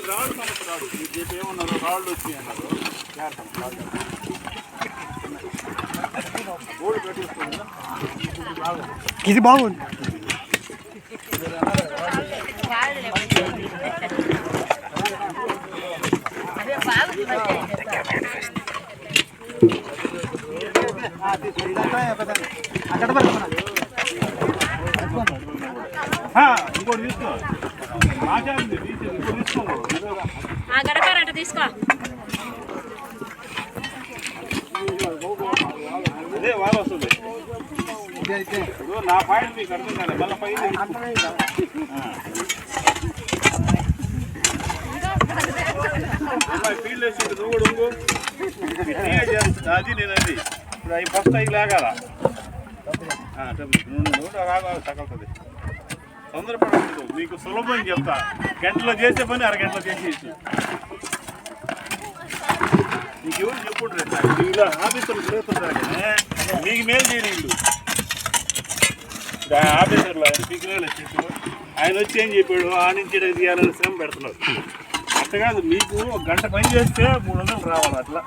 రాళ్ళు సమస్య రాడు. మీరు చెప్పి ఏమన్నారు, రాళ్ళు వచ్చి అన్నారు. గోల్డ్ పెట్టేసుకోండి. ఇది బాగుంది. ఇంకోటి తీసుకో. గడపారంట తీసుకో. అదే వాళ్ళు వస్తుంది. నా పాయింట్ మీకు అర్థం కాదు. మళ్ళీ పైన ఫీల్డ్ వేసి నువ్వు కూడా ఉంగు. అది నేను అది ఇప్పుడు అవి ఫస్ట్ అవి లాగాల తగలుతుంది. తొందరపడదు. మీకు సులభం చెప్తా. గంటలో చేసే పని అరగంటలో చేసేసి మీకు ఎవరు చెప్పుకుంటారు. ఇలా ఆఫీసర్లు తిరుగుతుంటారు కానీ మీకు మేలు చేయలేదు. ఆఫీసర్లు మీకు చెప్పాడు. ఆయన వచ్చి ఏం చెప్పాడు, ఆ నుంచి తీయాలని శ్రమ పెడుతున్నారు. అట్లా కాదు, మీకు ఒక గంట పని చేస్తే 300 రావాలి. అట్లా